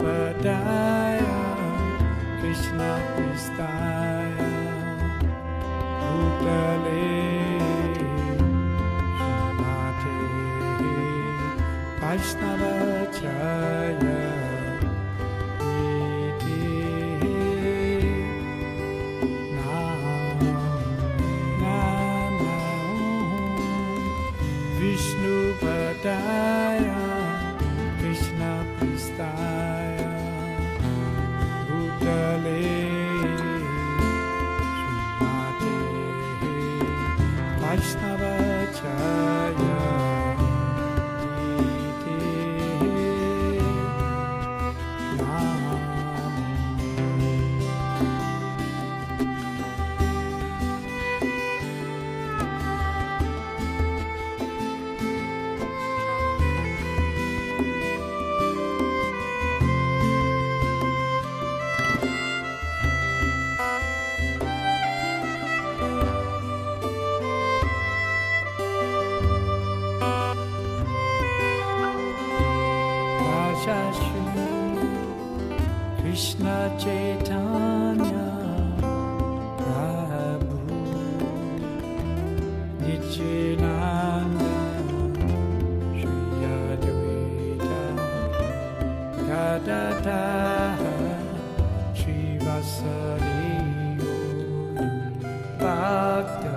Padaya Krishna Pristaya Bhutale Srimate Vaishnavacharya Vishnu Padaya Krishna Pristaya Bhutale Srimate Vaishnavacharya Krishna Chaitanya Prabhu Nityananda Shri Advaita Gadadhara Shri Vasari Bhakta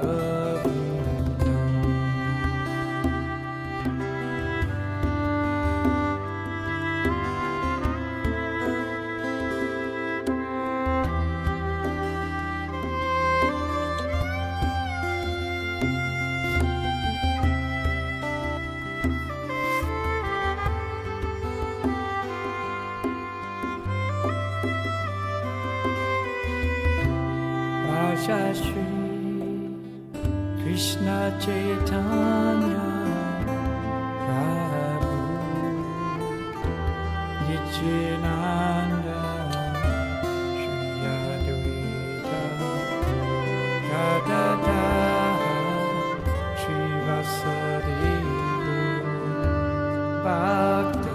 Shri Krishna Chaitanya Prabhu Nityananda Shri Advaita Gadadhara Shri Vasari Bhakta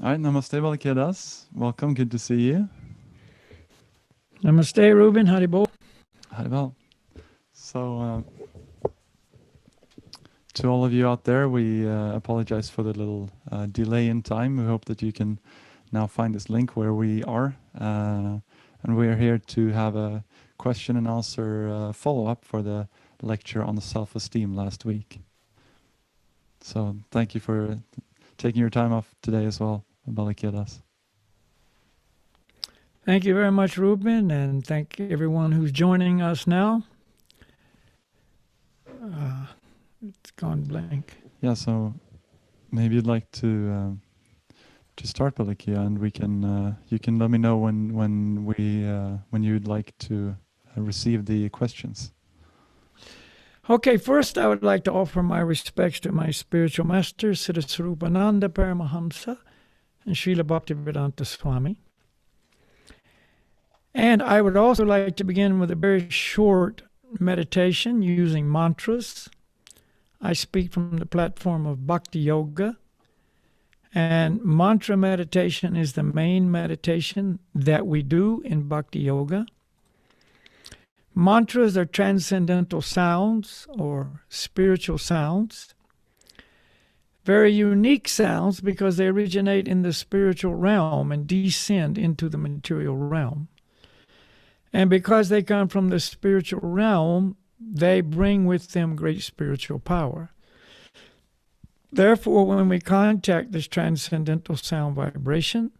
All right, Namaste Balakhilya. Welcome, good to see you. Namaste, Ruben. Haribol. Haribol. So, to all of you out there, we apologize for the little delay in time. We hope that you can now find this link where we are. And we are here to have a question and answer follow-up for the lecture on the self-esteem last week. So thank you for taking your time off today as well, Balakhilya. Thank you very much, Ruben, and thank everyone who's joining us now. It's gone blank. Yeah, so maybe you'd like to to start, Balakhilya, and we can you can let me know when you'd like to receive the questions. Okay, first I would like to offer my respects to my spiritual master, Siddha Swarupananda Paramahamsa and Srila Bhaktivedanta Swami. And I would also like to begin with a very short meditation using mantras. I speak from the platform of Bhakti Yoga, and mantra meditation is the main meditation that we do in Bhakti Yoga. Mantras are transcendental sounds or spiritual sounds. Very unique sounds because they originate in the spiritual realm and descend into the material realm. And because they come from the spiritual realm, they bring with them great spiritual power. Therefore, when we contact this transcendental sound vibration,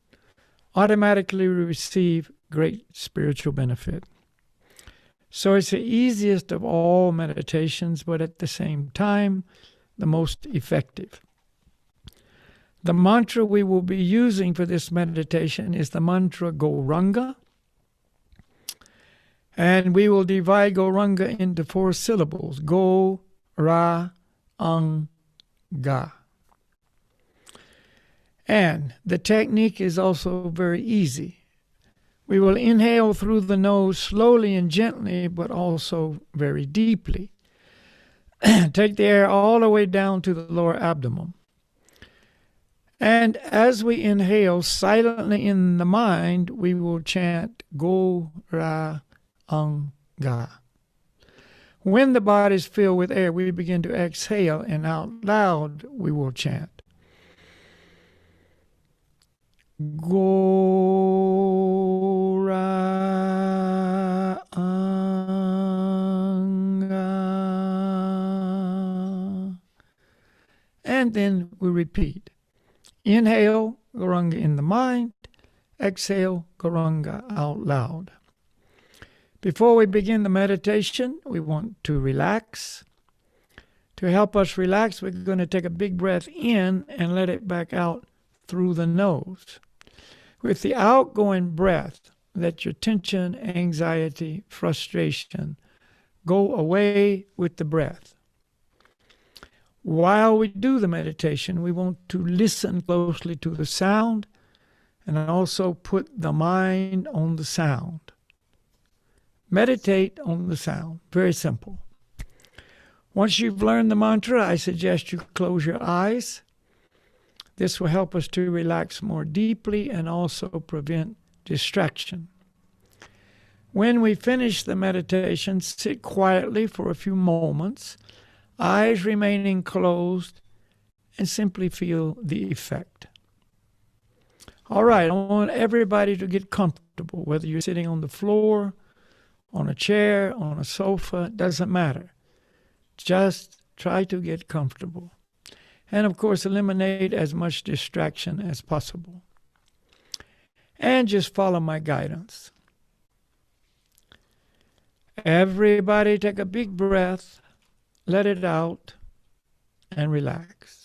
automatically we receive great spiritual benefit. So it's the easiest of all meditations, but at the same time, the most effective. The mantra we will be using for this meditation is the mantra Gauranga. And we will divide Gauranga into 4 syllables. Go, Ra, Ang, Ga. And the technique is also very easy. We will inhale through the nose slowly and gently, but also very deeply. Take the air all the way down to the lower abdomen. And as we inhale silently in the mind, we will chant Go, Ra, Ang, Ga. When the body is filled with air, we begin to exhale, and out loud we will chant Go, Ra, Ang, Ga. And then we repeat. Inhale, Gauranga in the mind. Exhale, Gauranga out loud. Before we begin the meditation, we want to relax. To help us relax, we're going to take a big breath in and let it back out through the nose. With the outgoing breath, let your tension, anxiety, frustration go away with the breath. While we do the meditation, we want to listen closely to the sound and also put the mind on the sound. Meditate on the sound. Very simple. Once you've learned the mantra, I suggest you close your eyes. This will help us to relax more deeply and also prevent distraction. When we finish the meditation, sit quietly for a few moments, eyes remaining closed, and simply feel the effect. All right, I want everybody to get comfortable, whether you're sitting on the floor, on a chair, on a sofa, doesn't matter. Just try to get comfortable. And of course, eliminate as much distraction as possible. And just follow my guidance. Everybody take a big breath, let it out, and relax.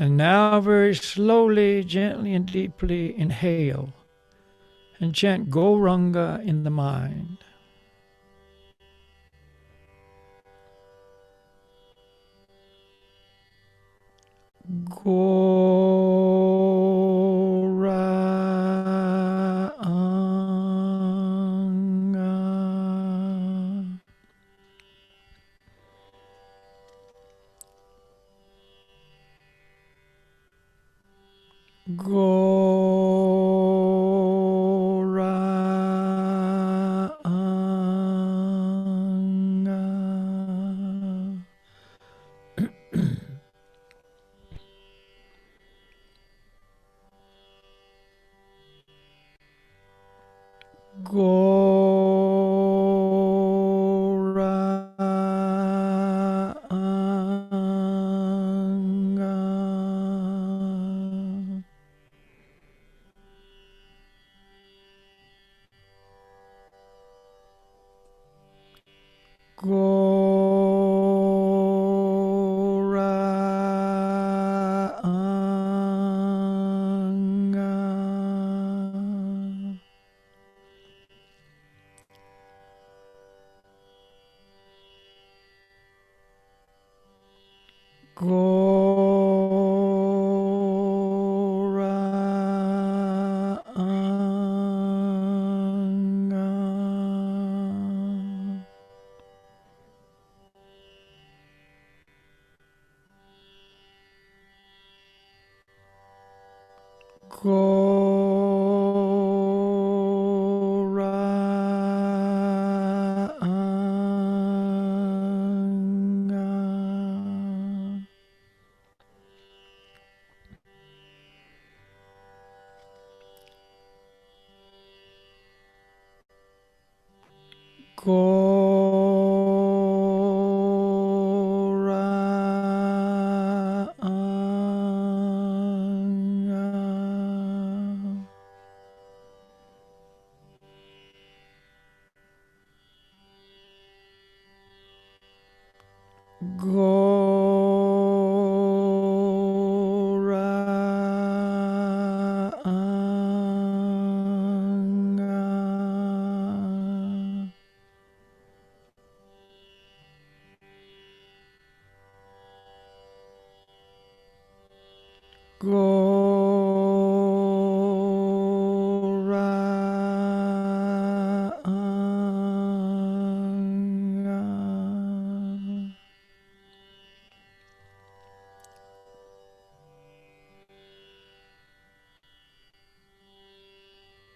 And now very slowly, gently and deeply inhale and chant Gauranga in the mind. Gauranga. Gauranga. Goranga. Goranga. Goranga. Goranga. Goranga.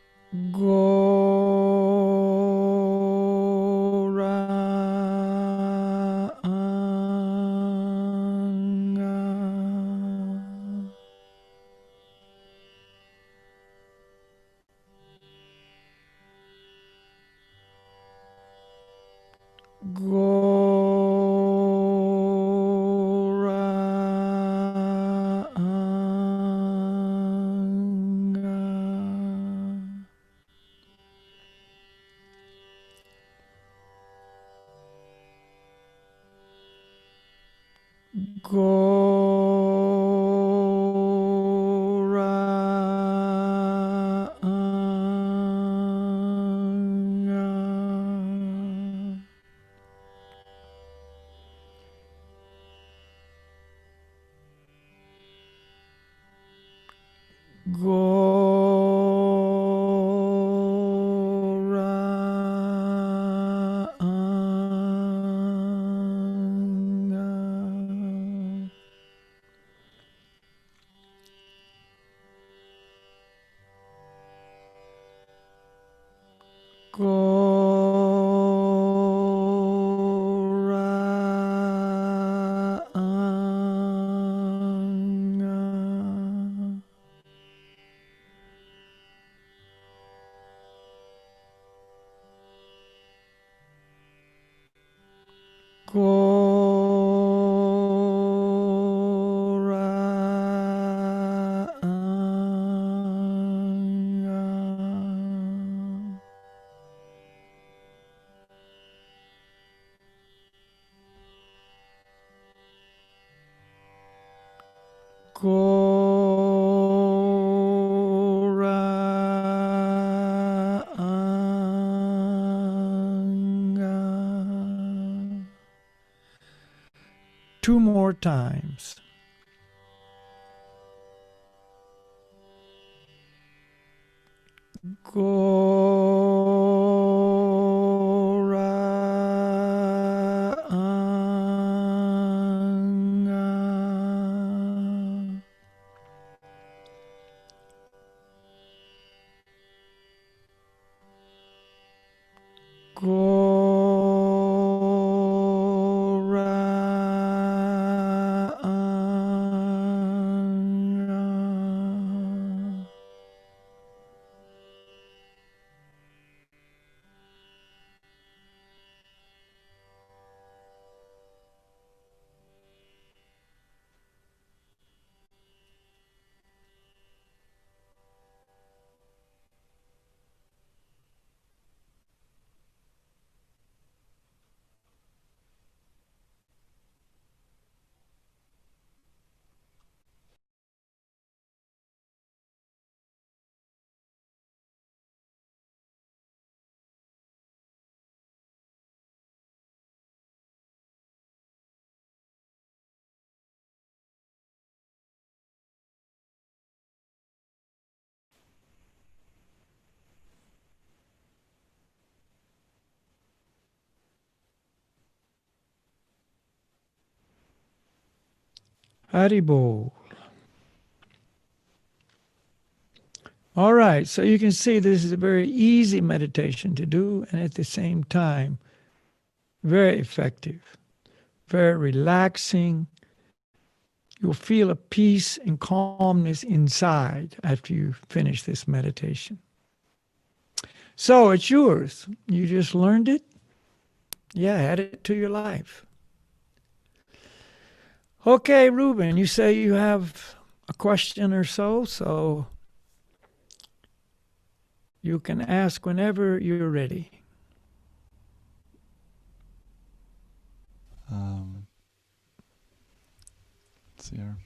Goranga. Goranga. Goranga. Goranga. Goranga. Goranga. Goranga. Goranga. Goranga. Two more times. Goranga. Goranga. Haribol. All right, so you can see this is a very easy meditation to do, and at the same time, very effective, very relaxing. You'll feel a peace and calmness inside after you finish this meditation. So it's yours. You just learned it. Yeah, add it to your life. Okay, Ruben, you say you have a question or so you can ask whenever you're ready. Let's see here.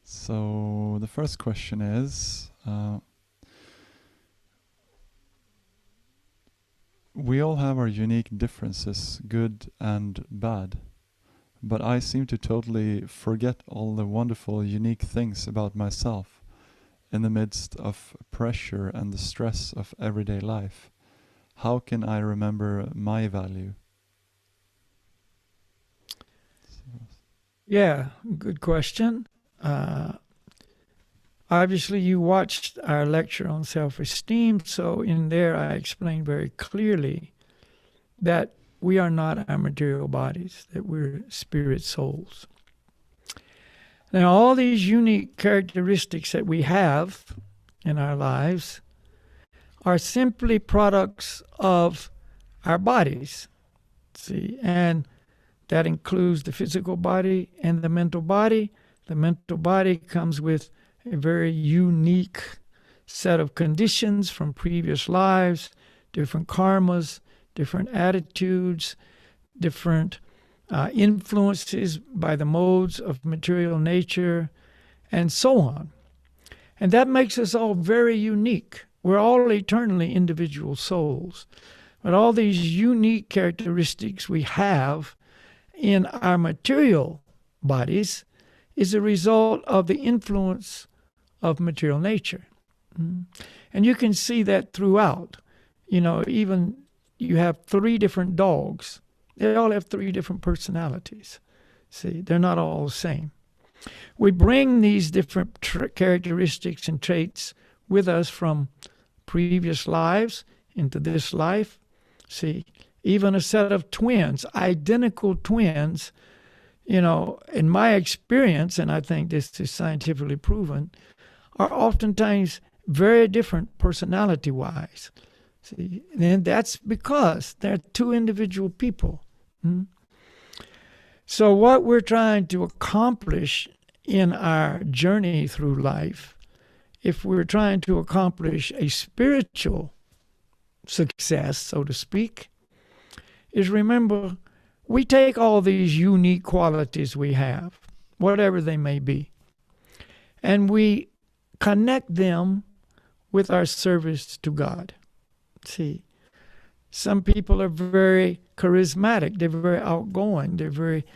So the first question is, we all have our unique differences, good and bad, but I seem to totally forget all the wonderful, unique things about myself in the midst of pressure and the stress of everyday life. How can I remember my value? Yeah, good question. Obviously, you watched our lecture on self-esteem, so in there I explained very clearly that we are not our material bodies, that we're spirit souls. Now, all these unique characteristics that we have in our lives are simply products of our bodies, see, and that includes the physical body and the mental body. The mental body comes with a very unique set of conditions from previous lives, different karmas, different attitudes, different influences by the modes of material nature, and so on. And that makes us all very unique. We're all eternally individual souls. But all these unique characteristics we have in our material bodies is a result of the influence of material nature. And you can see that throughout. Even you have 3 different dogs. They all have 3 different personalities. See, they're not all the same. We bring these different characteristics and traits with us from previous lives into this life. See, even a set of twins, identical twins, in my experience, and I think this is scientifically proven, are oftentimes very different personality-wise. See, and that's because they're 2 individual people. So what we're trying to accomplish in our journey through life, if we're trying to accomplish a spiritual success, so to speak, is remember, we take all these unique qualities we have, whatever they may be, and we connect them with our service to God. See, some people are very charismatic, they're very outgoing, they're very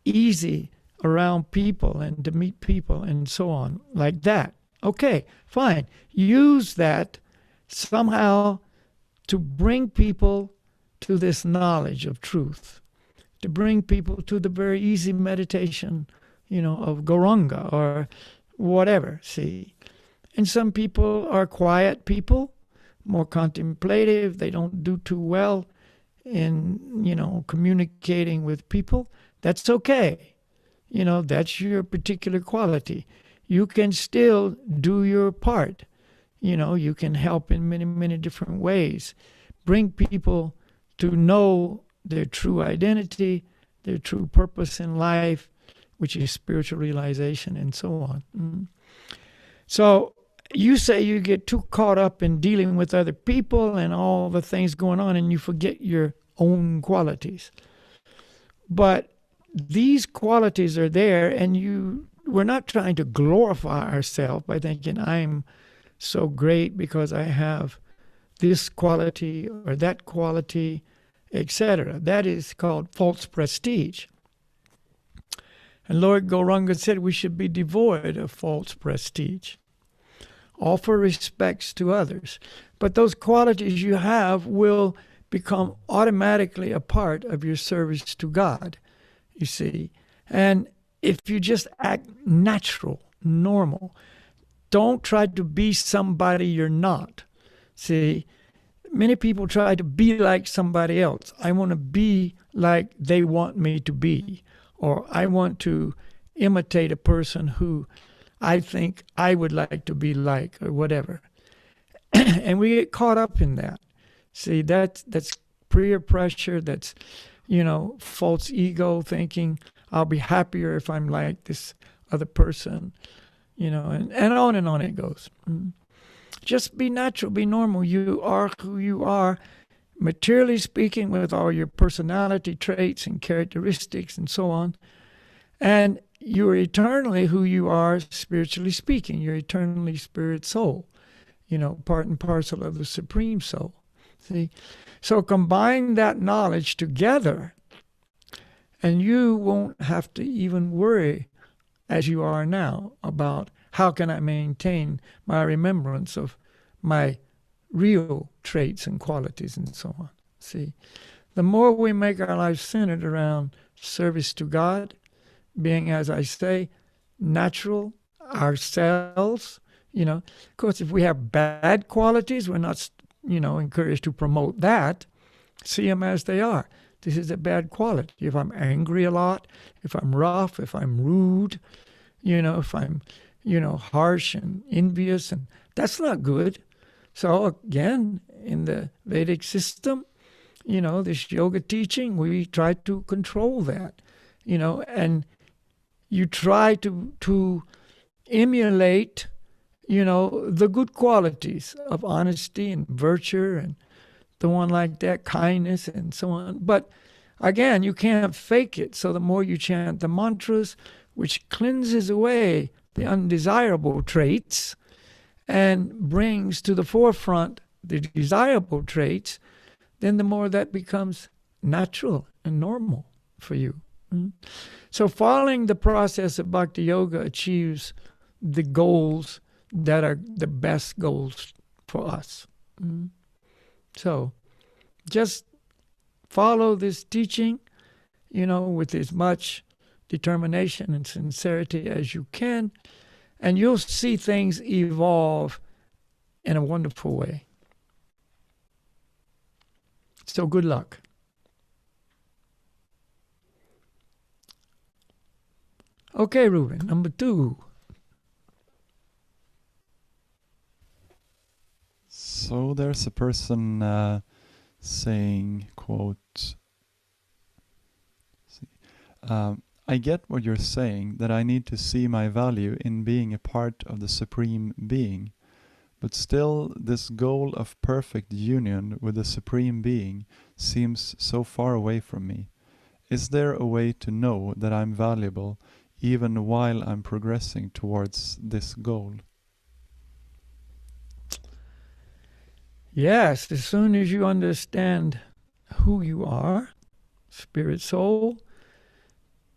easy around people and to meet people and so on, like that. Okay, fine. Use that somehow to bring people to this knowledge of truth, to bring people to the very easy meditation, of Gauranga or whatever, see. And some people are quiet people, more contemplative. They don't do too well in, communicating with people. That's okay. That's your particular quality. You can still do your part. You can help in many, many different ways. Bring people to know their true identity, their true purpose in life, which is spiritual realization and so on. So you say you get too caught up in dealing with other people and all the things going on and you forget your own qualities. But these qualities are there, and we're not trying to glorify ourselves by thinking I'm so great because I have this quality or that quality, etc. That is called false prestige. And Lord Gauranga said we should be devoid of false prestige. Offer respects to others. But those qualities you have will become automatically a part of your service to God, you see. And if you just act natural, normal, don't try to be somebody you're not. See, many people try to be like somebody else. I want to be like they want me to be, or I want to imitate a person who I think I would like to be like, or whatever. And we get caught up in that. See, that's peer pressure. That's, false ego thinking I'll be happier if I'm like this other person, and on it goes. Just be natural, be normal. You are who you are, materially speaking, with all your personality traits and characteristics and so on. And you're eternally who you are, spiritually speaking. You're eternally spirit soul, part and parcel of the Supreme Soul. See? So combine that knowledge together, and you won't have to even worry, as you are now, about how can I maintain my remembrance of my real traits and qualities and so on. See, the more we make our life centered around service to God, being, as I say, natural, ourselves, of course, if we have bad qualities, we're not, encouraged to promote that. See them as they are. This is a bad quality. If I'm angry a lot, if I'm rough, if I'm rude, if I'm, harsh and envious, and that's not good. So again, in the Vedic system, this yoga teaching, we try to control that, and you try to emulate, the good qualities of honesty and virtue and the one like that, kindness and so on. But again, you can't fake it. So the more you chant the mantras, which cleanses away the undesirable traits and brings to the forefront the desirable traits, then the more that becomes natural and normal for you. So following the process of Bhakti Yoga achieves the goals that are the best goals for us. So just follow this teaching, with as much determination and sincerity as you can, and you'll see things evolve in a wonderful way. So good luck. Okay, Ruben, number 2. So there's a person saying, quote, I get what you're saying, that I need to see my value in being a part of the Supreme Being, but still this goal of perfect union with the Supreme Being seems so far away from me. Is there a way to know that I'm valuable even while I'm progressing towards this goal? Yes, as soon as you understand who you are, spirit soul,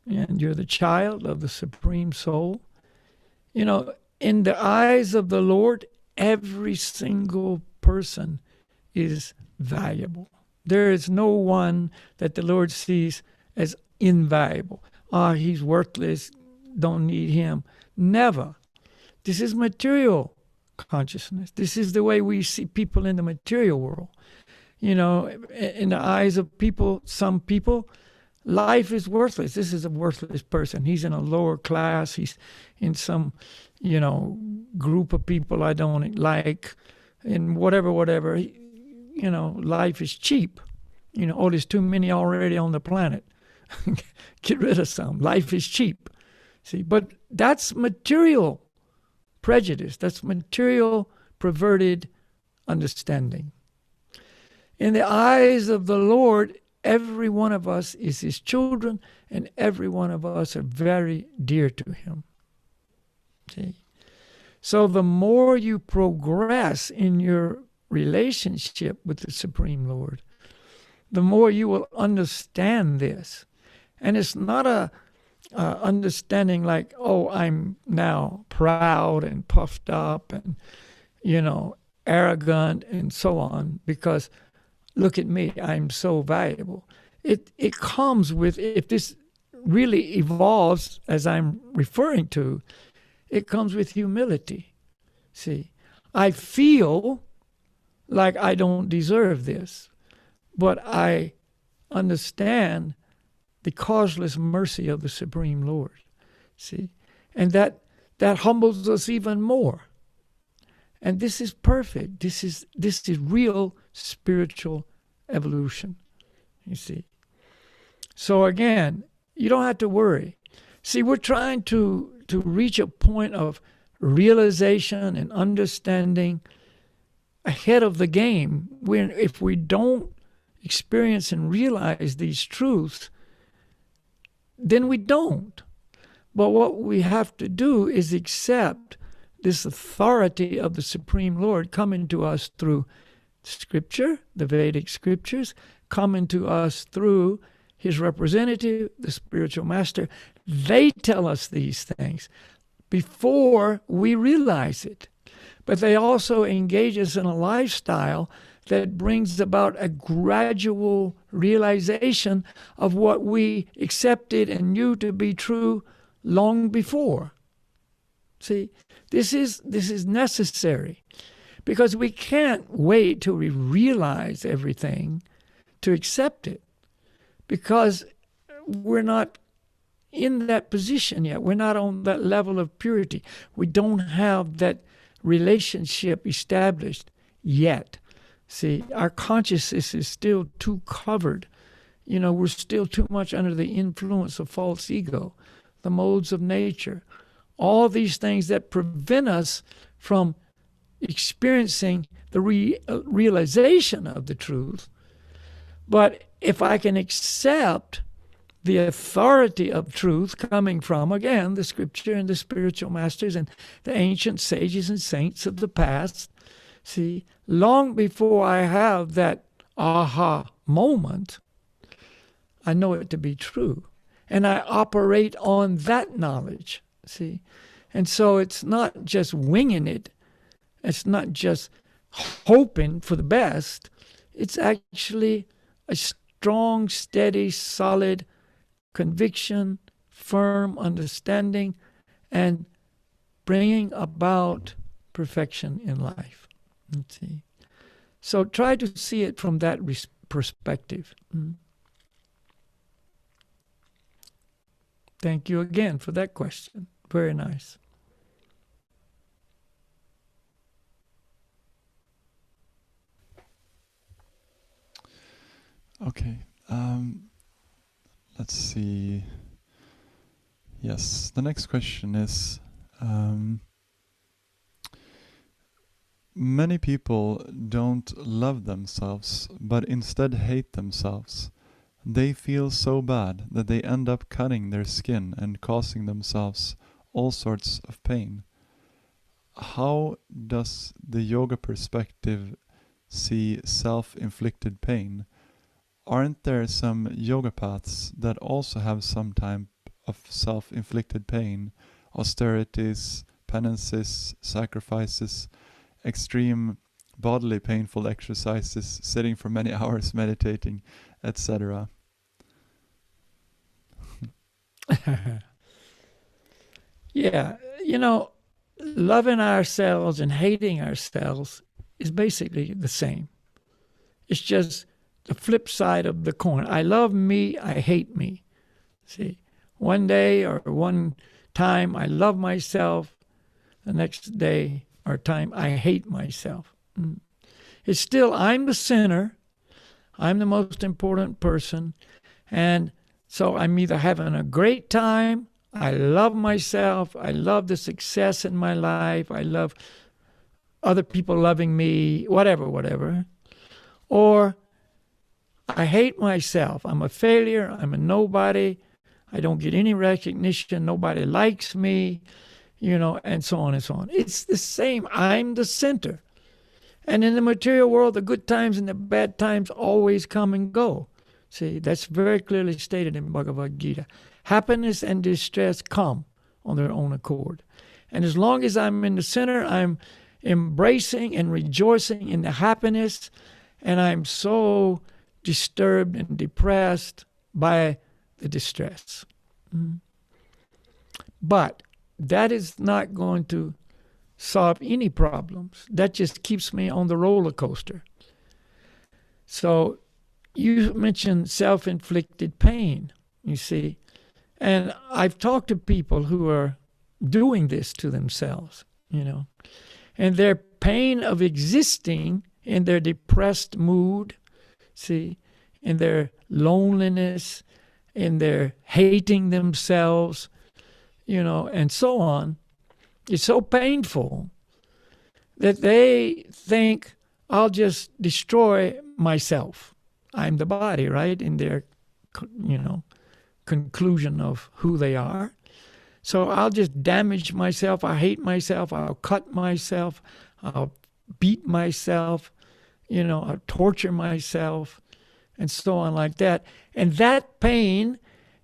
and you're the child of the Supreme Soul, in the eyes of the Lord, every single person is valuable. There is no one that the Lord sees as invaluable. He's worthless, don't need him. Never. This is material consciousness. This is the way we see people in the material world. In the eyes of people, some people, life is worthless. This is a worthless person. He's in a lower class. He's in some, group of people I don't like, and whatever. Life is cheap. There's too many already on the planet. Get rid of some. Life is cheap. See, but that's material prejudice. That's material perverted understanding. In the eyes of the Lord, every one of us is his children, and every one of us are very dear to him. See? So the more you progress in your relationship with the Supreme Lord, the more you will understand this. And it's not a understanding like, I'm now proud and puffed up and, arrogant and so on, because look at me, I'm so valuable. It comes with, if this really evolves, as I'm referring to, it comes with humility. See, I feel like I don't deserve this, but I understand the causeless mercy of the Supreme Lord. See, and that humbles us even more. And this is perfect. This is real spiritual evolution. You see. So again, you don't have to worry. See, we're trying to reach a point of realization and understanding ahead of the game. If we don't experience and realize these truths, then we don't. But what we have to do is accept this authority of the Supreme Lord coming to us through Scripture, the Vedic Scriptures, coming to us through his representative, the spiritual master. They tell us these things before we realize it. But they also engage us in a lifestyle that brings about a gradual realization of what we accepted and knew to be true long before. See, this is necessary, because we can't wait till we realize everything to accept it, because we're not in that position yet. We're not on that level of purity. We don't have that relationship established yet. See, our consciousness is still too covered. We're still too much under the influence of false ego, the modes of nature, all these things that prevent us from experiencing the realization of the truth. But if I can accept the authority of truth coming from, again, the Scripture and the spiritual masters and the ancient sages and saints of the past, see, long before I have that aha moment, I know it to be true. And I operate on that knowledge, see. And so it's not just winging it. It's not just hoping for the best. It's actually a strong, steady, solid conviction, firm understanding, and bringing about perfection in life. Let's see. So try to see it from that perspective. Thank you again for that question. Very nice. Okay. Let's see. Yes, the next question is, many people don't love themselves, but instead hate themselves. They feel so bad that they end up cutting their skin and causing themselves all sorts of pain. How does the yoga perspective see self-inflicted pain? Aren't there some yoga paths that also have some type of self-inflicted pain, austerities, penances, sacrifices, extreme bodily painful exercises, sitting for many hours meditating, etc.? Yeah, loving ourselves and hating ourselves is basically the same. It's just the flip side of the coin. I love me, I hate me. See, one day or one time I love myself, the next day or time I hate myself. It's still, I'm the sinner, I'm the most important person, and so I'm either having a great time, I love myself, I love the success in my life, I love other people loving me, whatever, or I hate myself. I'm a failure. I'm a nobody. I don't get any recognition. Nobody likes me, and so on and so on. It's the same. I'm the center. And in the material world, the good times and the bad times always come and go. See, that's very clearly stated in Bhagavad Gita. Happiness and distress come on their own accord. And as long as I'm in the center, I'm embracing and rejoicing in the happiness, and I'm so disturbed and depressed by the distress. Mm. But that is not going to solve any problems. That just keeps me on the roller coaster. So you mentioned self-inflicted pain, you see. And I've talked to people who are doing this to themselves, and their pain of existing in their depressed mood, see, in their loneliness, in their hating themselves, and so on, is so painful that they think, I'll just destroy myself. I'm the body, right? In their, conclusion of who they are. So I'll just damage myself. I hate myself. I'll cut myself. I'll beat myself. I'll torture myself, and so on like that. And that pain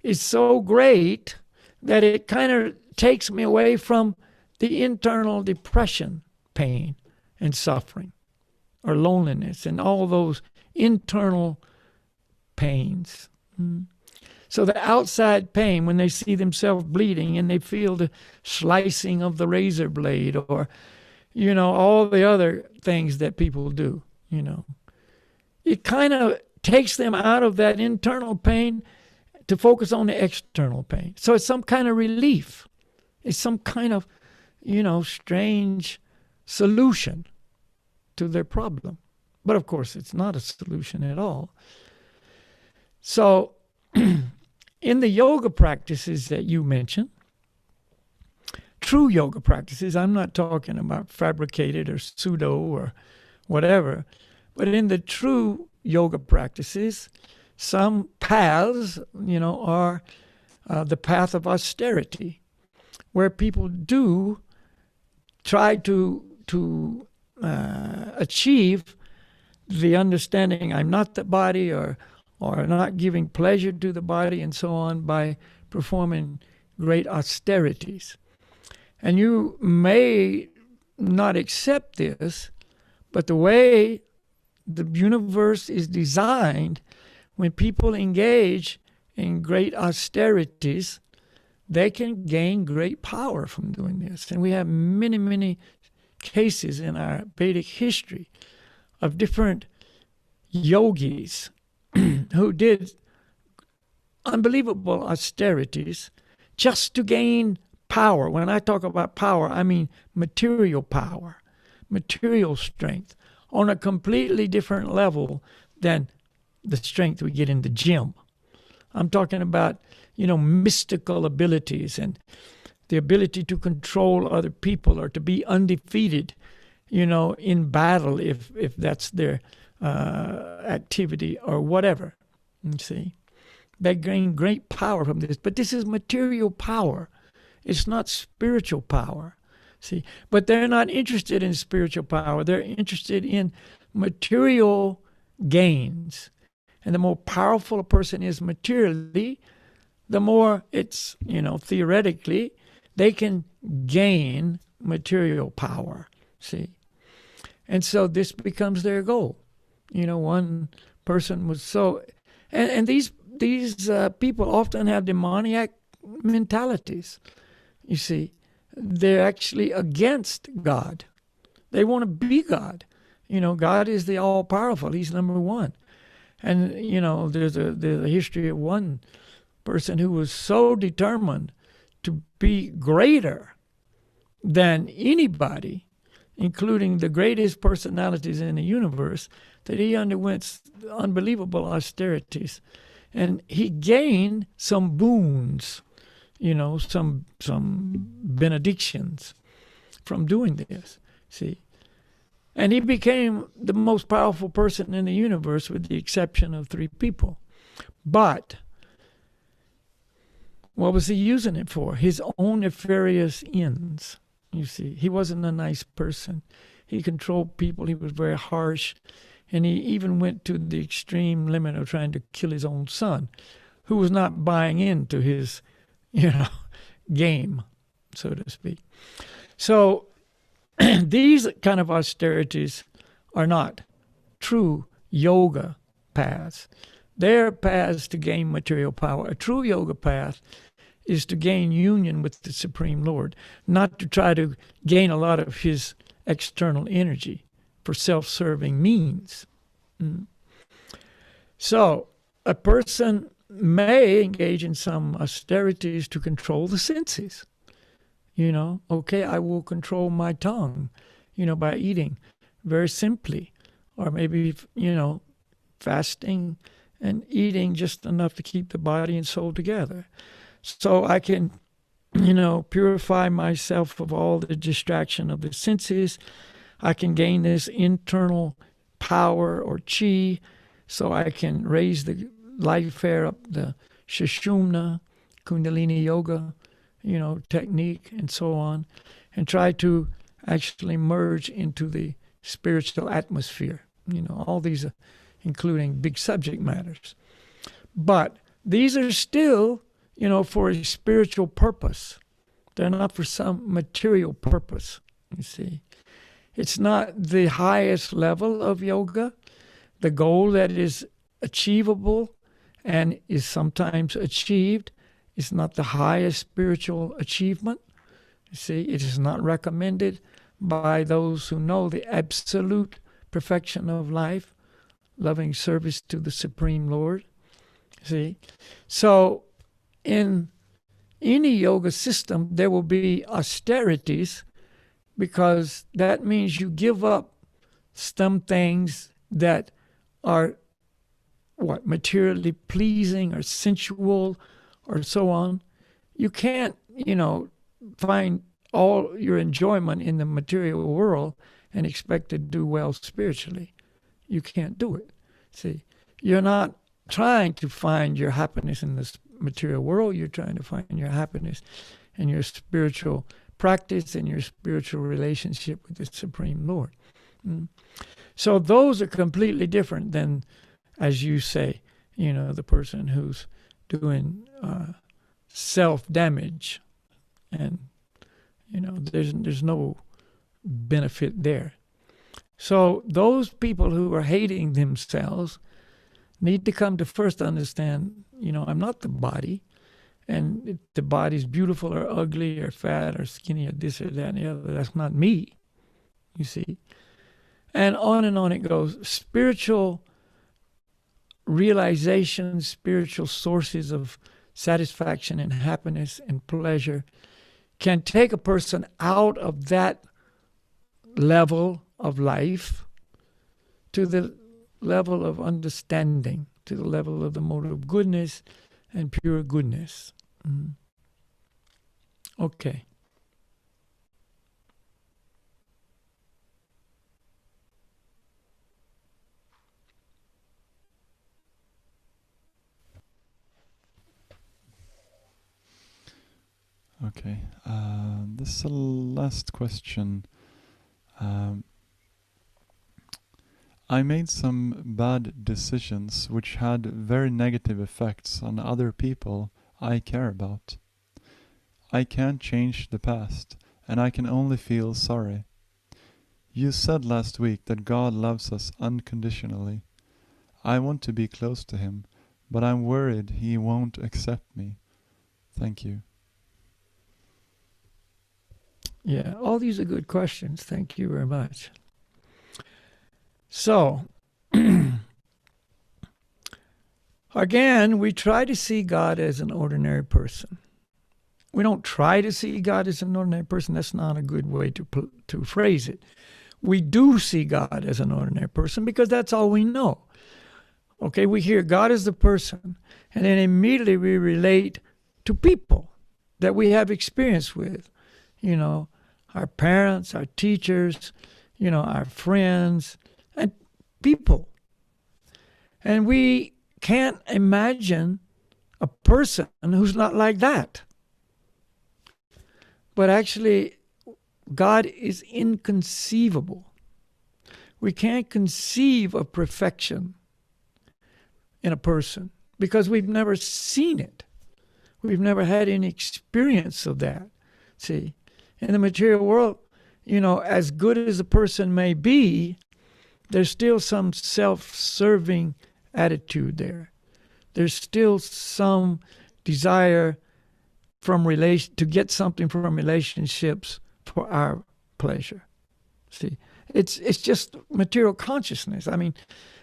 is so great that it kind of takes me away from the internal depression, pain, and suffering, or loneliness, and all those internal pains. So the outside pain, when they see themselves bleeding and they feel the slicing of the razor blade, or, all the other things that people do, it kind of takes them out of that internal pain to focus on the external pain. So it's some kind of relief. It's some kind of, strange solution to their problem. But of course, it's not a solution at all. So in the yoga practices that you mentioned, true yoga practices, I'm not talking about fabricated or pseudo or whatever, but in the true yoga practices, some paths, are the path of austerity, where people do try to achieve the understanding I'm not the body, or not giving pleasure to the body, and so on, by performing great austerities. And you may not accept this, but the way the universe is designed, when people engage in great austerities, they can gain great power from doing this. And we have many, many cases in our Vedic history of different yogis who did unbelievable austerities just to gain power. When I talk about power, I mean material power, material strength, on a completely different level than the strength we get in the gym. I'm talking about, mystical abilities and the ability to control other people, or to be undefeated, in battle, if that's their activity or whatever. You see, they gain great power from this. But this is material power. It's not spiritual power. See, but they're not interested in spiritual power. They're interested in material gains. And the more powerful a person is materially, the more it's, theoretically, they can gain material power. See? And so this becomes their goal. One person was so, and these people often have demoniac mentalities. You see, they're actually against God. They want to be God. God is the all-powerful. He's number one. And, there's a history of one person who was so determined to be greater than anybody, including the greatest personalities in the universe, that he underwent unbelievable austerities. And he gained some boons, some benedictions from doing this, see. And he became the most powerful person in the universe, with the exception of 3 people. But what was he using it for? His own nefarious ends. You see, he wasn't a nice person. He controlled people. He was very harsh. And he even went to the extreme limit of trying to kill his own son, who was not buying into his, game, so to speak. So these kind of austerities are not true yoga paths. They're paths to gain material power. A true yoga path is to gain union with the Supreme Lord, not to try to gain a lot of his external energy for self-serving means. So a person may engage in some austerities to control the senses. Okay, I will control my tongue, by eating very simply, or maybe, fasting and eating just enough to keep the body and soul together. So I can, purify myself of all the distraction of the senses. I can gain this internal power or chi, so I can raise the life air up the Sushumna, Kundalini Yoga, technique and so on, and try to actually merge into the spiritual atmosphere. All these, including big subject matters. But these are still, for a spiritual purpose. They're not for some material purpose, you see. It's not the highest level of yoga. The goal that is achievable and is sometimes achieved is not the highest spiritual achievement. You see, it is not recommended by those who know the absolute perfection of life, loving service to the Supreme Lord. See? So in any yoga system, there will be austerities, because that means you give up some things that are materially pleasing or sensual or so on. You can't, find all your enjoyment in the material world and expect to do well spiritually. You can't do it. See, you're not trying to find your happiness in this material world. You're trying to find your happiness in your spiritual practice and your spiritual relationship with the Supreme Lord. So those are completely different than, as you say, the person who's doing self-damage, and there's no benefit there. So those people who are hating themselves need to come to first understand, I'm not the body, and if the body's beautiful or ugly or fat or skinny or this or that and the other, that's not me, you see. And on it goes. Spiritual realizations, spiritual sources of satisfaction and happiness and pleasure can take a person out of that level of life to the level of understanding, to the level of the mode of goodness and pure goodness. Okay. Okay. This is the last question. I made some bad decisions which had very negative effects on other people I care about. I can't change the past, and I can only feel sorry. You said last week that God loves us unconditionally. I want to be close to Him, but I'm worried He won't accept me. Thank you. Yeah, all these are good questions. Thank you very much. So, again, we try to see God as an ordinary person. We don't try to see God as an ordinary person. That's not a good way to phrase it. We do see God as an ordinary person because that's all we know. Okay, we hear God as the person, and then immediately we relate to people that we have experience with. Our parents, our teachers, our friends, and people. And we can't imagine a person who's not like that. But actually, God is inconceivable. We can't conceive of perfection in a person because we've never seen it. We've never had any experience of that. See, in the material world, as good as a person may be, there's still some self-serving attitude there. There's still some desire to get something from relationships for our pleasure. See, it's just material consciousness. I mean,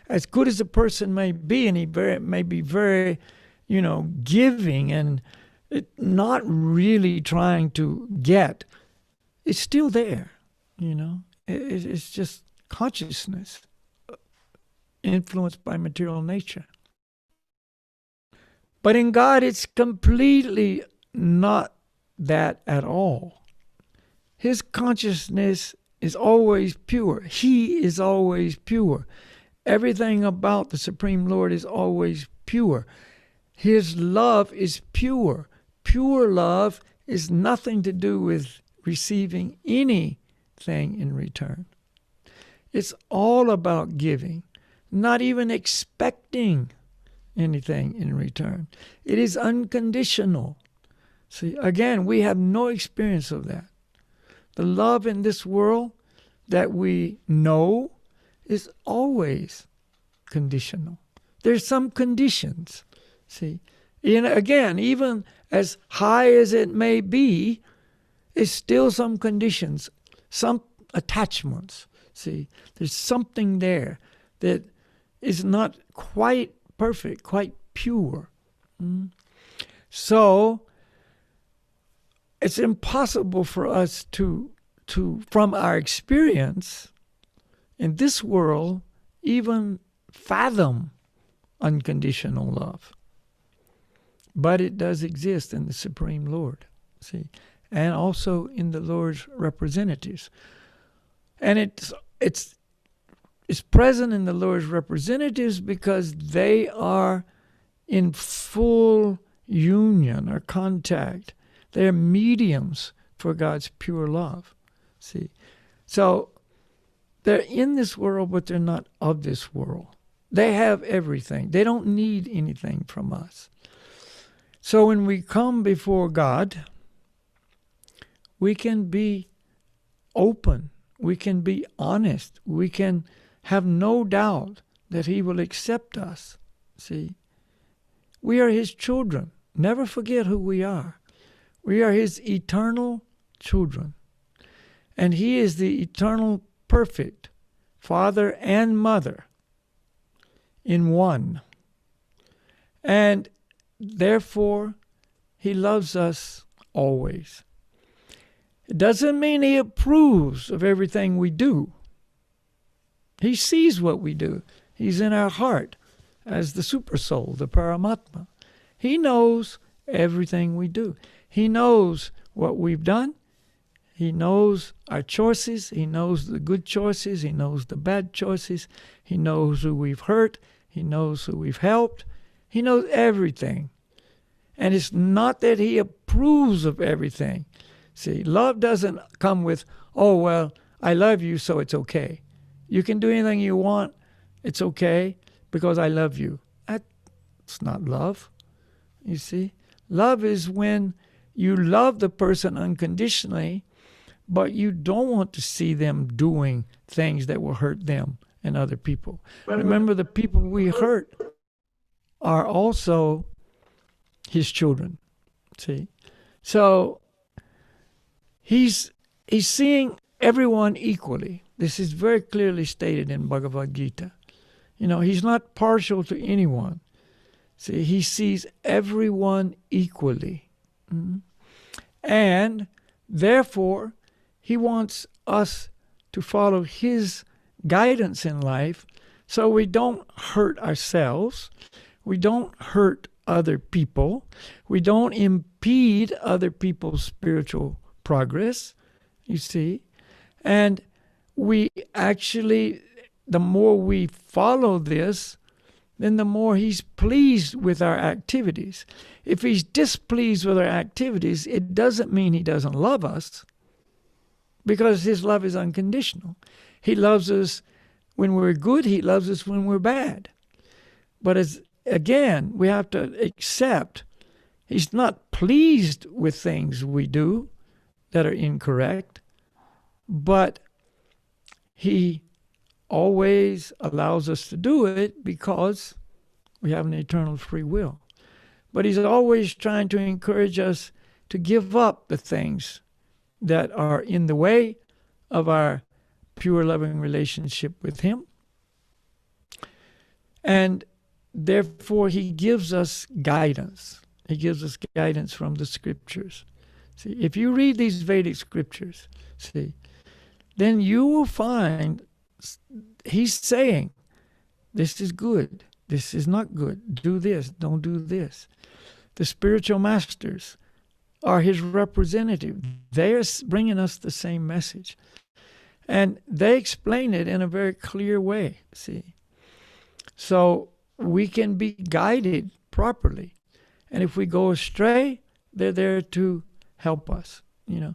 as good as a person may be, and he may be very, giving and not really trying to get, it's still there. It's just consciousness influenced by material nature. But in God, it's completely not that at all. His consciousness is always pure. He is always pure. Everything about the Supreme Lord is always pure. His love is pure. Pure love is nothing to do with receiving anything in return. It's all about giving, not even expecting anything in return. It is unconditional. See, again, we have no experience of that. The love in this world that we know is always conditional. There's some conditions. See, again, even as high as it may be, it's still some conditions, some attachments. See, there's something there that is not quite perfect, quite pure. So it's impossible for us to from our experience in this world, even fathom unconditional love. But it does exist in the Supreme Lord, see, and also in the Lord's representatives. And it's present in the Lord's representatives because they are in full union or contact. They're mediums for God's pure love. See, so they're in this world, but they're not of this world. They have everything. They don't need anything from us. So when we come before God, we can be open. We can be honest. We can have no doubt that He will accept us. See, we are His children. Never forget who we are. We are His eternal children. And He is the eternal perfect Father and Mother in one. And therefore, He loves us always. It doesn't mean He approves of everything we do. He sees what we do. He's in our heart as the super soul, the Paramatma. He knows everything we do. He knows what we've done. He knows our choices. He knows the good choices. He knows the bad choices. He knows who we've hurt. He knows who we've helped. He knows everything. And it's not that He approves of everything. See, love doesn't come with, oh, well, I love you, so it's okay. You can do anything you want. It's okay because I love you. That's not love. You see, love is when you love the person unconditionally, but you don't want to see them doing things that will hurt them and other people. Remember, the people we hurt are also His children. See? So He's seeing everyone equally. This is very clearly stated in Bhagavad Gita. He's not partial to anyone. See, He sees everyone equally. And therefore, He wants us to follow His guidance in life so we don't hurt ourselves, we don't hurt other people, we don't impede other people's spiritual progress, you see. And we actually, the more we follow this, then the more He's pleased with our activities. If He's displeased with our activities, it doesn't mean He doesn't love us, because His love is unconditional. He loves us when we're good. He loves us when we're bad. But again, we have to accept He's not pleased with things we do that are incorrect, but He always allows us to do it because we have an eternal free will. But He's always trying to encourage us to give up the things that are in the way of our pure, loving relationship with Him. And therefore, He gives us guidance. He gives us guidance from the Scriptures. See, if you read these Vedic Scriptures, see, then you will find He's saying, this is good, this is not good, do this, don't do this. The spiritual masters are His representative. They're bringing us the same message. And they explain it in a very clear way, see. So we can be guided properly. And if we go astray, they're there to help us, you know.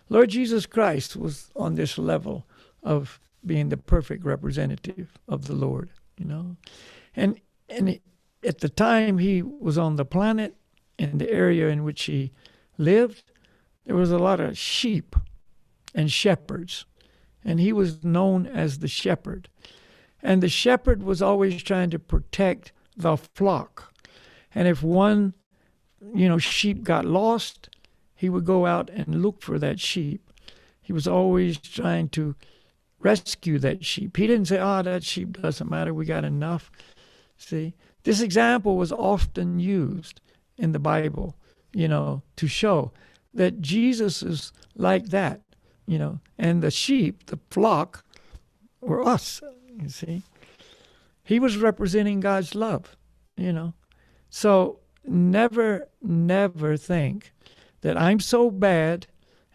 Lord Jesus Christ was on this level of being the perfect representative of the Lord, you know. And at the time He was on the planet, in the area in which He lived, there was a lot of sheep and shepherds. And He was known as the shepherd. And the shepherd was always trying to protect the flock. And if one, sheep got lost, He would go out and look for that sheep. He was always trying to rescue that sheep. He didn't say, that sheep doesn't matter, we got enough. See, this example was often used in the Bible, to show that Jesus is like that, and the sheep, the flock, were us, you see. He was representing God's love, So never, never think that I'm so bad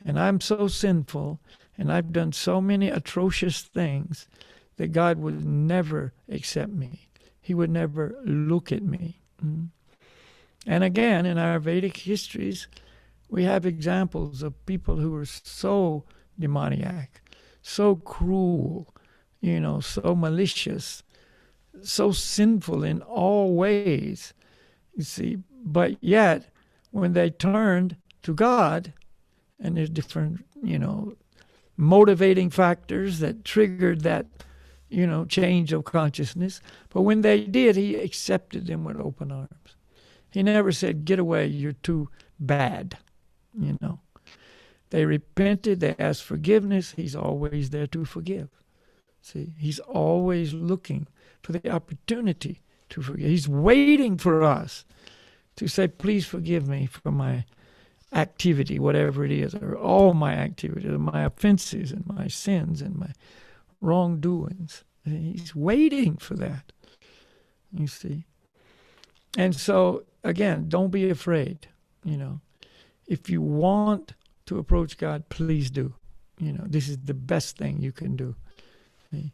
and I'm so sinful and I've done so many atrocious things that God would never accept me. He would never look at me. And again, in our Vedic histories, we have examples of people who were so demoniac, so cruel, so malicious, so sinful in all ways, you see. But yet, when they turned to God, and there's different, motivating factors that triggered that, change of consciousness. But when they did, He accepted them with open arms. He never said, get away, you're too bad, They repented, they asked forgiveness. He's always there to forgive. See, He's always looking for the opportunity to forgive. He's waiting for us to say, please forgive me for my activity, whatever it is, or all my activities, my offenses and my sins and my wrongdoings. He's waiting for that, you see. And so, again, don't be afraid, If you want to approach God, please do. This is the best thing you can do. See?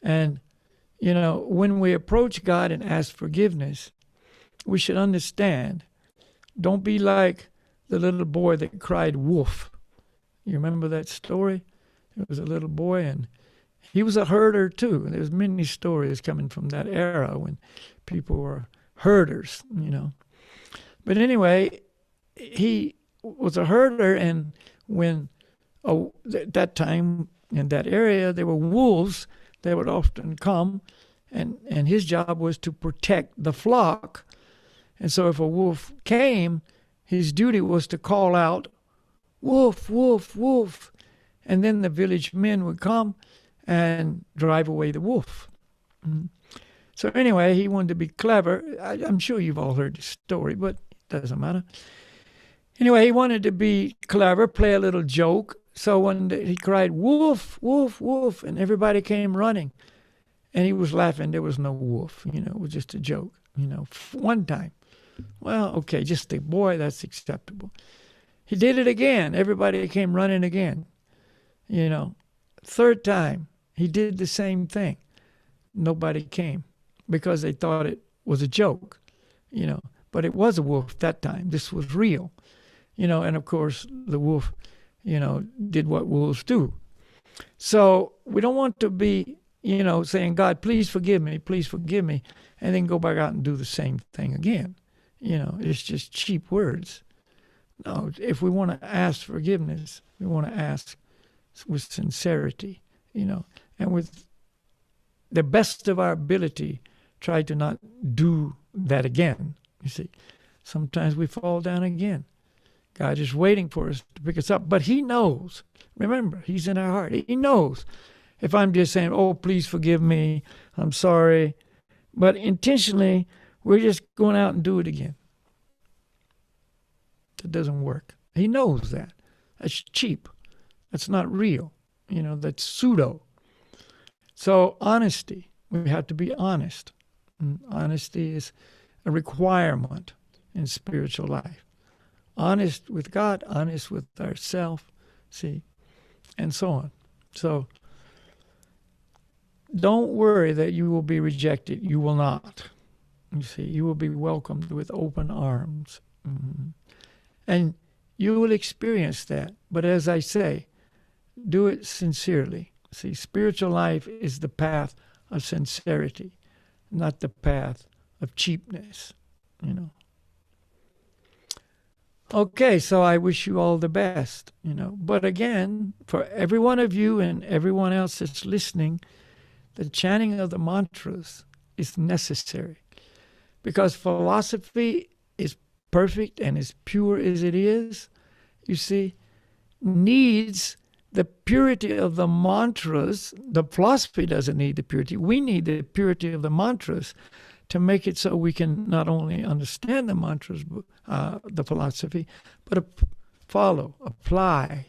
And, when we approach God and ask forgiveness, we should understand, don't be like the little boy that cried wolf. You remember that story? There was a little boy, and he was a herder too. There's many stories coming from that era when people were herders, But anyway, he was a herder, and when at that time in that area there were wolves that would often come, and his job was to protect the flock. And so if a wolf came, his duty was to call out, wolf, wolf, wolf. And then the village men would come and drive away the wolf. So anyway, he wanted to be clever. I'm sure you've all heard the story, but it doesn't matter. Anyway, he wanted to be clever, play a little joke. So one day he cried, wolf, wolf, wolf, and everybody came running. And he was laughing. There was no wolf, it was just a joke, one time. Well, okay, just a boy, that's acceptable. He did it again. Everybody came running again. Third time, he did the same thing. Nobody came because they thought it was a joke, But it was a wolf that time. This was real, And of course, the wolf, did what wolves do. So we don't want to be, saying, God, please forgive me, and then go back out and do the same thing again. It's just cheap words. No, if we want to ask forgiveness, we want to ask with sincerity, and with the best of our ability, try to not do that again. You see, sometimes we fall down again. God is waiting for us to pick us up. But He knows. Remember, He's in our heart. He knows. If I'm just saying, oh, please forgive me, I'm sorry, but intentionally, we're just going out and do it again. That doesn't work. He knows that. That's cheap. That's not real. That's pseudo. So honesty. We have to be honest. And honesty is a requirement in spiritual life. Honest with God, honest with ourselves, see, and so on. So don't worry that you will be rejected. You will not. You see, you will be welcomed with open arms. Mm-hmm. And you will experience that. But as I say, do it sincerely. See, spiritual life is the path of sincerity, not the path of cheapness, Okay, so I wish you all the best, But again, for every one of you and everyone else that's listening, the chanting of the mantras is necessary. Because philosophy is perfect and as pure as it is, you see, needs the purity of the mantras. The philosophy doesn't need the purity. We need the purity of the mantras to make it so we can not only understand the mantras, the philosophy, but apply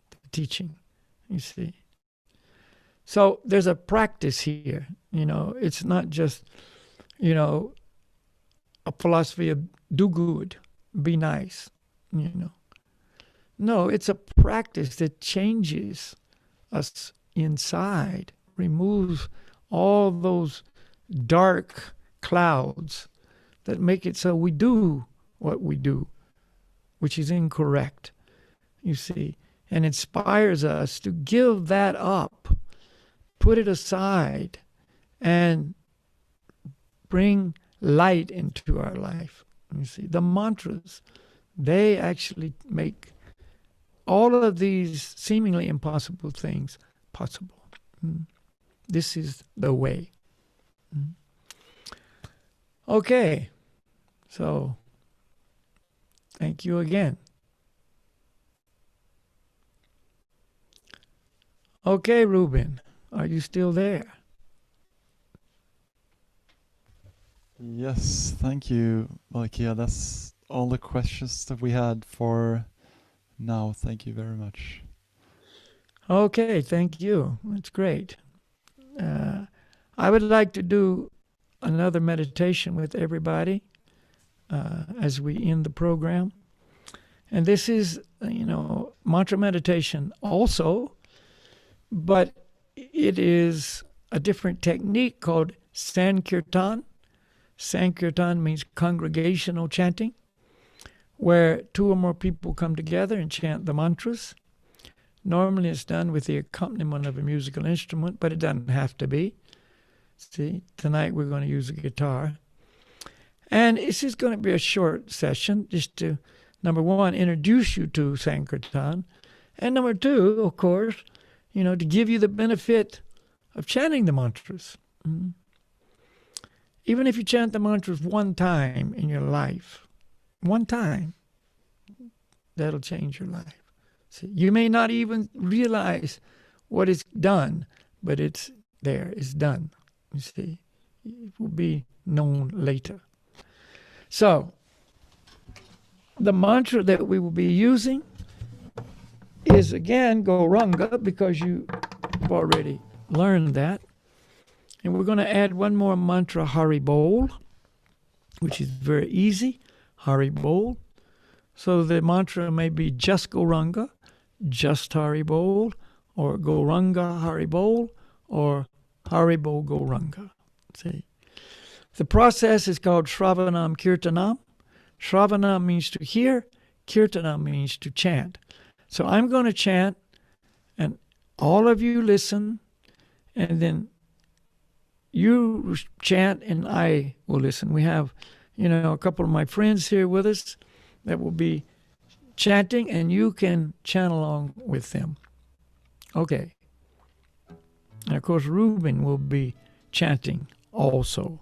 the teaching, you see. So there's a practice here, It's not just, a philosophy of do good, be nice, No, it's a practice that changes us inside, removes all those dark clouds that make it so we do what we do, which is incorrect, you see, and inspires us to give that up, put it aside, and bring light into our life. You see, the mantras, they actually make all of these seemingly impossible things possible. This is the way. Okay, so thank you again. Okay, Ruben, are you still there? Yes, thank you, Balakhilya. That's all the questions that we had for now. Thank you very much. Okay, thank you. That's great. I would like to do another meditation with everybody as we end the program. And this is, mantra meditation also, but it is a different technique called Sankirtan. Sankirtan means congregational chanting, where two or more people come together and chant the mantras. Normally it's done with the accompaniment of a musical instrument, but it doesn't have to be. See, tonight we're going to use a guitar. And this is going to be a short session just to, number one, introduce you to Sankirtan. And number two, of course, to give you the benefit of chanting the mantras. Even if you chant the mantras one time in your life, one time, that'll change your life. See, you may not even realize what it's done, but it's there, it's done. You see, it will be known later. So, the mantra that we will be using is again Gauranga, because you've already learned that. And we're going to add one more mantra, Hari Bol, which is very easy, Hari Bol. So the mantra may be just Gauranga, just Hari Bol, or Gauranga Hari Bol, or Hari Bol Gauranga. See, the process is called Shravanam Kirtanam. Shravanam means to hear, Kirtanam means to chant. So I'm going to chant, and all of you listen, and then you chant, and I will listen. We have, a couple of my friends here with us that will be chanting, and you can chant along with them. Okay. And of course, Ruben will be chanting also.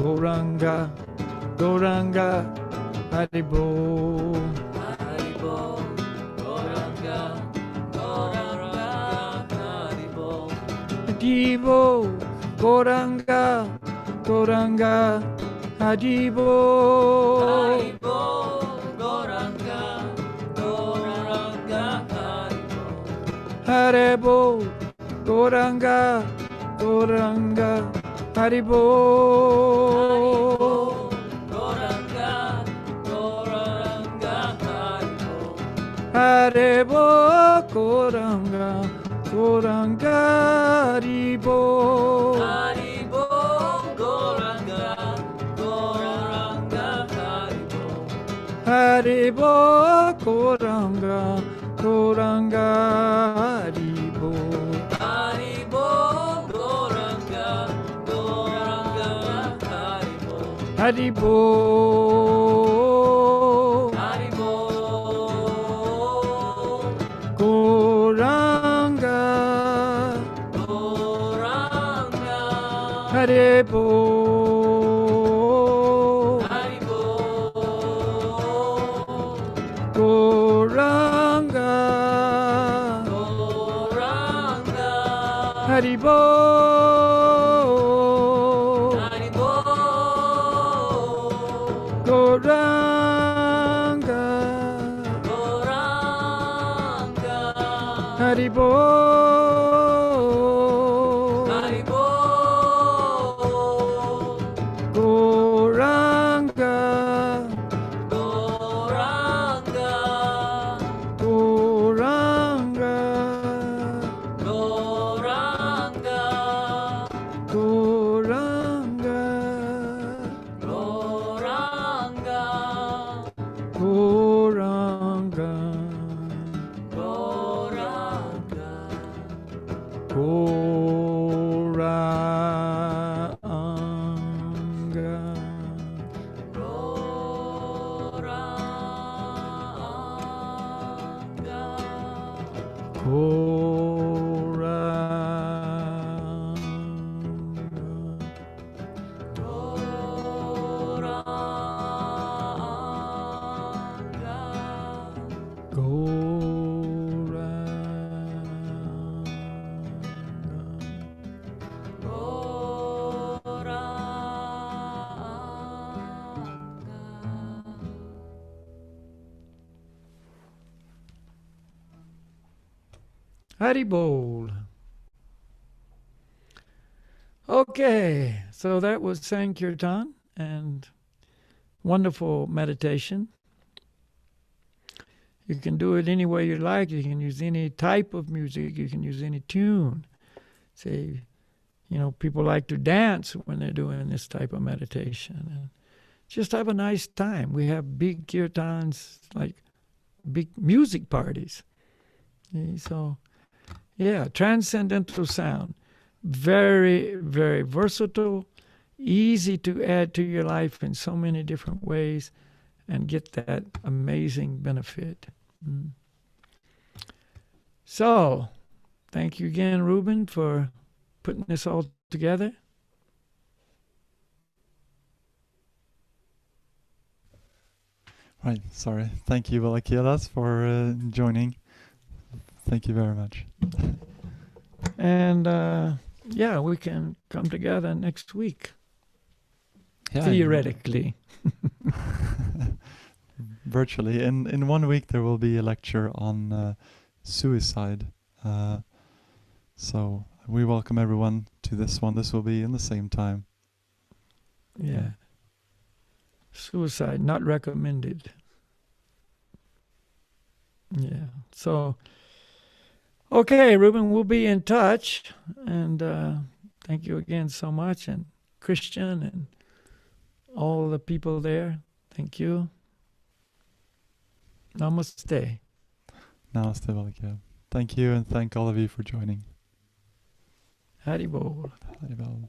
Gauranga, Gauranga, Haribo. Haribo, Gauranga, Gauranga, Haribo. Haribo, Gauranga, Gauranga, Haribo. Haribo, Gauranga, Gauranga, Haribo. Haribo, Gauranga, Gauranga, Haribo. Gauranga, Gauranga, Haribo. Haribo, Gauranga, Gauranga, Haribo. Haribo, Gauranga, Gauranga, Haribo. Haribo, Gauranga, Gauranga, Haribo. Haribo, Gauranga, Gauranga, Haribo. Haribo. Haribo, Gauranga, Gauranga, Haribo. Haribo, Gauranga, Gauranga, Haribo. Haribo, Gauranga, Gauranga, Haribo. Haribo, Gauranga, Gauranga, Gauranga, Gauranga, Gauranga, Gauranga, Gauranga, Gauranga, Haribol. Okay, so that was Sankirtan and wonderful meditation. You can do it any way you like. You can use any type of music. You can use any tune. Say, people like to dance when they're doing this type of meditation. And just have a nice time. We have big kirtans, like big music parties. So, yeah, transcendental sound. Very, very versatile, easy to add to your life in so many different ways and get that amazing benefit. So, thank you again, Ruben, for putting this all together. Right, sorry. Thank you, Balakhilya, for joining. Thank you very much. And we can come together next week, theoretically. Virtually. In 1 week there will be a lecture on suicide. So we welcome everyone to this one. This will be in the same time. Yeah. Suicide, not recommended. Yeah. So, okay, Ruben, we'll be in touch. And thank you again so much. And Christian and all the people there, thank you. Namaste. Namaste, Balakhilya. Thank you, and thank all of you for joining. Haribol. Haribol.